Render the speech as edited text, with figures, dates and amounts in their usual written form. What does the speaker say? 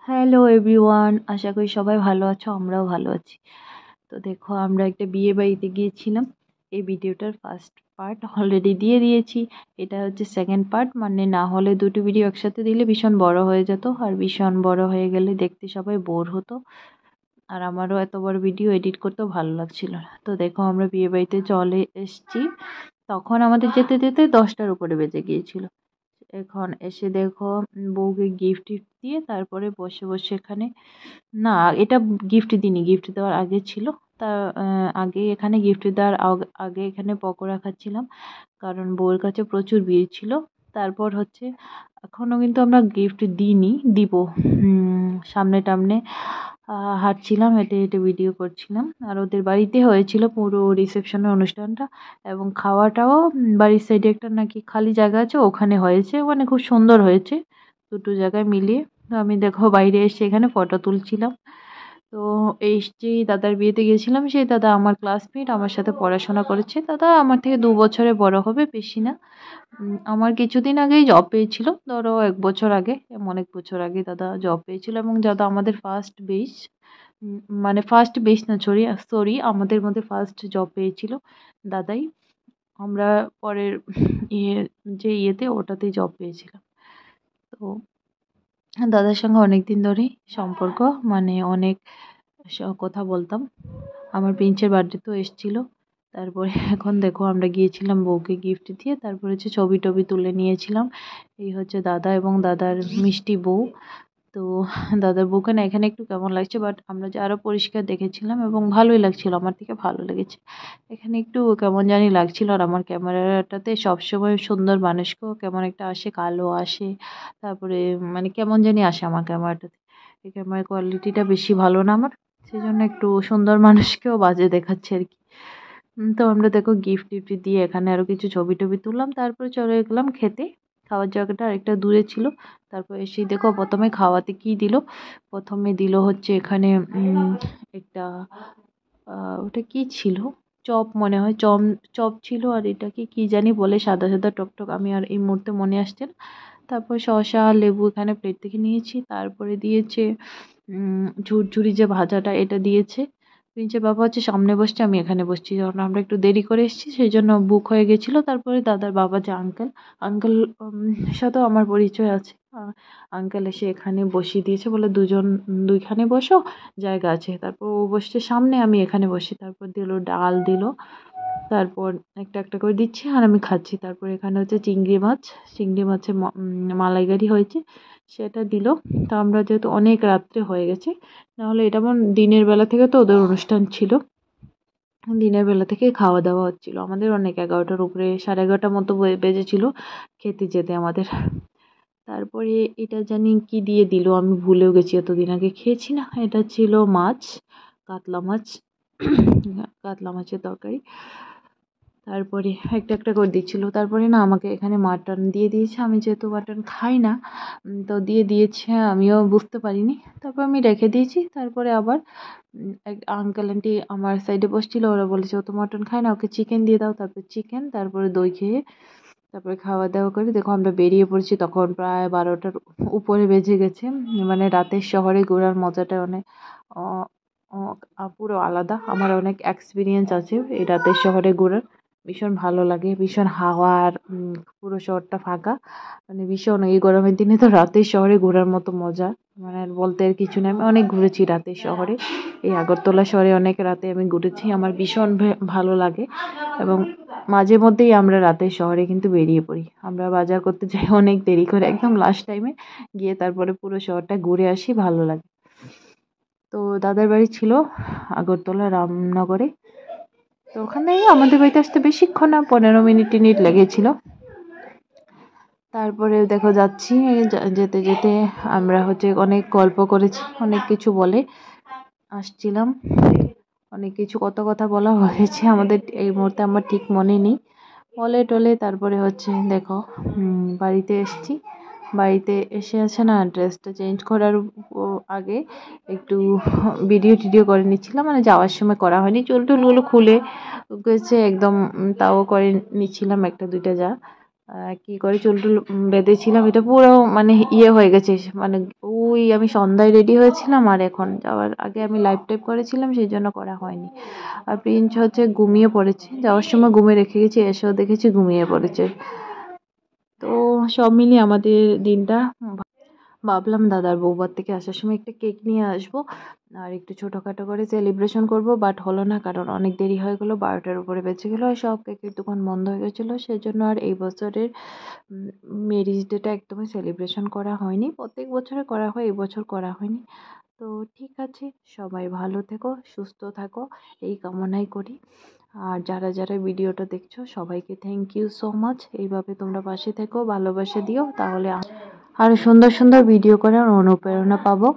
Hello everyone, আশা করি সবাই ভালো আছো। আমরাও ভালো আছি। তো দেখো, আমরা একটা বিয়ে বাড়িতে গিয়েছিলাম। এই ভিডিওটার ফার্স্ট পার্ট অলরেডি দিয়ে দিয়েছি। এটা হচ্ছে সেকেন্ড পার্ট, মানে না হলে দুটো ভিডিও একসাথে দিলে ভীষণ বড় হয়ে যেত, আর ভীষণ বড় হয়ে গেলে দেখতে সবাই বোর হতো। আর আমারও এত বড় ভিডিও এডিট করতেও ভালো লাগছিল না। তো দেখো, আমরা বিয়ে বাড়িতে চলে এসেছি। তখন আমাদের যেতে যেতে 10টার উপরে বেজে গিয়েছিল। এখন এসে দেখো, বউকে গিফট টিফট দিয়ে তারপরে বসে বসে এখানে, না এটা গিফট দিইনি, গিফট দেওয়ার আগে ছিল। তা আগে এখানে গিফট দেওয়ার আগে এখানে পকোড়া খাচ্ছিলাম, কারণ বউয়ের কাছে প্রচুর ভিড় ছিল। তারপর হচ্ছে, এখনও কিন্তু আমরা গিফট দিইনি, দিব। সামনে টামনে হাঁটছিলাম, হেঁটে হেঁটে ভিডিও করছিলাম। আর ওদের বাড়িতে হয়েছিল পুরো রিসেপশনের অনুষ্ঠানটা, এবং খাওয়াটাও বাড়ির সাইডে একটা নাকি খালি জায়গা আছে, ওখানে হয়েছে। মানে খুব সুন্দর হয়েছে দুটো জায়গায় মিলিয়ে। তো আমি দেখো বাইরে এসে এখানে ফটো তুলছিলাম। তো এই যেই দাদার বিয়েতে গেছিলাম, সেই দাদা আমার ক্লাসমেট, আমার সাথে পড়াশোনা করেছে। দাদা আমার থেকে 2 বছরে বড় হবে, বেশি না। আমার কিছুদিন আগেই জব পেয়েছিল, ধরো 1 বছর আগে, অনেক বছর আগে দাদা জব পেয়েছিল। এবং দাদা আমাদের ফার্স্ট বেচ, মানে ফার্স্ট বেচ না, সরি সরি, আমাদের মধ্যে ফার্স্ট জব পেয়েছিল দাদাই। আমরা পরের ইয়ে, যে ইয়েতে ওটাতেই জব পেয়েছিলাম। তো দাদার সঙ্গে অনেক দিন ধরেই সম্পর্ক, মানে অনেক কথা বলতাম। আমার প্রিন্সের বার্থডেতেও এসেছিল। তারপরে এখন দেখো, আমরা গিয়েছিলাম বউকে গিফট দিয়ে, তারপরে হচ্ছে ছবি টবি তুলে নিয়েছিলাম। এই হচ্ছে দাদা এবং দাদার মিষ্টি বউ। তো দাদার বউকে না এখানে একটু কেমন লাগছে, বাট আমরা যে আরো পরিষ্কার দেখেছিলাম এবং ভালোই লাগছিল, আমার থেকে ভালো লেগেছে। এখানে একটু কেমন জানি লাগছিল, আর আমার ক্যামেরাটাতে সবসময় সুন্দর মানুষকেও কেমন একটা আসে, কালো আসে। তারপরে মানে কেমন জানি আসে আমার ক্যামেরাটাতে। এই ক্যামেরার কোয়ালিটিটা বেশি ভালো না আমার, সেই জন্য একটু সুন্দর মানুষকেও বাজে দেখাচ্ছে আর কি। তো আমরা দেখো গিফট টিফট দিয়ে এখানে আরো কিছু ছবি টবি তুললাম, তারপরে চলে গেলাম খেতে। খাওয়ার জায়গাটা আরেকটা দূরে ছিল। তারপর এসেই দেখো, প্রথমে খাওয়াতে কি দিল। প্রথমে দিল হচ্ছে এখানে একটা, ওটা কি ছিল, চপ মনে হয়, চপ ছিল। আর এটাকে কি জানি বলে, সাদা সাদা টকটক, আমি আর এই মুহূর্তে মনে আসছে না। তারপর শসা লেবু এখানে প্লেট থেকে নিয়েছি। তারপরে দিয়েছে ঝুরঝুরি যে ভাজাটা, এটা দিয়েছে। প্রিন্সের বাবা হচ্ছে সামনে বসছে, আমি এখানে বসছি। যখন আমরা একটু দেরি করে এসেছি, সেই জন্য বুক হয়ে গেছিলো। তারপরে দাদার বাবা যে আঙ্কেল, আঙ্কেল সাথেও আমার পরিচয় আছে। আঙ্কেল এসে এখানে বসিয়ে দিয়েছে, বলে দুজন দুইখানে বসো, জায়গা আছে। তারপর ও বসছে সামনে, আমি এখানে বসি। তারপর দিল ডাল দিল, তারপর একটা একটা করে দিচ্ছে আর আমি খাচ্ছি। তারপর এখানে হচ্ছে চিংড়ি মাছ, চিংড়ি মাছের মালাইকারি হয়েছে, সেটা দিল। তো আমরা যেহেতু অনেক রাত্রে হয়ে গেছে, নাহলে এটা আমার দিনের বেলা থেকে তো ওদের অনুষ্ঠান ছিল, দিনের বেলা থেকে খাওয়া দাওয়া হচ্ছিল আমাদের অনেক, 11টার উপরে, 11:30 মতো বেজেছিল খেতে যেতে আমাদের। তারপরে এটা জানি কি দিয়ে দিল, আমি ভুলেও গেছি, এতদিন আগে খেয়েছি না। এটা ছিল মাছ, কাতলা মাছ, কাতলা মাছের তরকারি। তারপরে একটা একটা করে দিচ্ছিল। তারপরে না আমাকে এখানে মাটন দিয়ে দিয়েছে, আমি যেহেতু মাটন খাই না, তো দিয়ে দিয়েছে, আমিও বুঝতে পারিনি। তারপর আমি রেখে দিয়েছি। তারপরে আবার এক আঙ্কেল আন্টি আমার সাইডে বসছিল, ওরা বলেছে ও তো মাটন খায় না, ওকে চিকেন দিয়ে দাও। তারপর চিকেন, তারপরে দই খেয়ে তারপরে খাওয়া দাওয়া করে দেখো আমরা বেরিয়ে পড়ছি। তখন প্রায় 12টার উপরে বেজে গেছে। মানে রাতের শহরে ঘোরার মজাটা অনেক অ- পুরো আলাদা। আমার অনেক এক্সপিরিয়েন্স আছে এই রাতের শহরে ঘোরার, ভীষণ ভালো লাগে। ভীষণ হাওয়া, আর পুরো শহরটা ফাঁকা, মানে ভীষণ, এই গরমের দিনে তো রাতের শহরে ঘোরার মতো মজা মানে আর বলতে আর কিছু নেই। আমি অনেক ঘুরেছি রাতের শহরে, এই আগরতলা শহরে অনেক রাতে আমি ঘুরেছি, আমার ভীষণ ভালো লাগে। এবং মাঝে মধ্যেই আমরা রাতের শহরে কিন্তু বেরিয়ে পড়ি, আমরা বাজার করতে যাই অনেক দেরি করে, একদম লাস্ট টাইমে গিয়ে তারপরে পুরো শহরটা ঘুরে আসি, ভালো লাগে। তো দাদার বাড়ি ছিল আগরতলা রামনগরে। তো ওখানে আমাদের বাড়িতে আসতে বেশিক্ষণ না, 15 মিনিট টিনিট লেগেছিল। তারপরে দেখো যাচ্ছি, যেতে যেতে আমরা হচ্ছে অনেক গল্প করেছি, অনেক কিছু বলে আসছিলাম, অনেক কিছু কত কথা বলা হয়েছে আমাদের, এই মুহূর্তে আমার ঠিক মনে নেই। বলে টলে তারপরে হচ্ছে দেখো, বাড়িতে এসেছি। বাড়িতে এসে আছে না, ড্রেসটা চেঞ্জ করার আগে একটু ভিডিও টিডিও করে নিচ্ছিলাম, মানে যাওয়ার সময় করা হয়নি, চুল টুলগুলো খুলে গেছে একদম, তাও করে নিচ্ছিলাম একটা দুইটা যা। কী করে চুল টুল বেঁধেছিলাম, এটা পুরো মানে ইয়ে হয়ে গেছে, মানে ওই আমি সন্ধ্যায় রেডি হয়েছিলাম আর এখন যাওয়ার আগে আমি লাইভ টাইপ করেছিলাম, সেই জন্য করা হয়নি। আর প্রিন্স হচ্ছে ঘুমিয়ে পড়েছে, যাওয়ার সময় ঘুমিয়ে রেখে গেছি, এসেও দেখেছি ঘুমিয়ে পড়েছে। তো সব মিলিয়ে আমাদের দিনটা ভাবলাম দাদার বৌভাত থেকে আসার সময় একটা কেক নিয়ে আসবো আর একটু ছোটোখাটো করে সেলিব্রেশন করব, বাট হলো না, কারণ অনেক দেরি হয়ে গেলো, 12টার উপরে বেঁচে গেলো আর সব কেকের দোকান বন্ধ হয়ে গেছিলো, সেজন্য আর এই বছরের ম্যারেজ ডেটা একদমই সেলিব্রেশন করা হয়নি। প্রত্যেক বছরে করা হয়, এবছর করা হয়নি। তো ঠিক আছে, সবাই ভালো থেকো, সুস্থ থাকো, এই কামনাই করি। আর যারা যারা ভিডিওটা দেখছো সবাইকে থ্যাংক ইউ সো মাচ। এইভাবে তোমরা পাশে থেকো, ভালোবাসা দিও, তাহলে আরও সুন্দর সুন্দর ভিডিও করার অনুপ্রেরণা পাবো।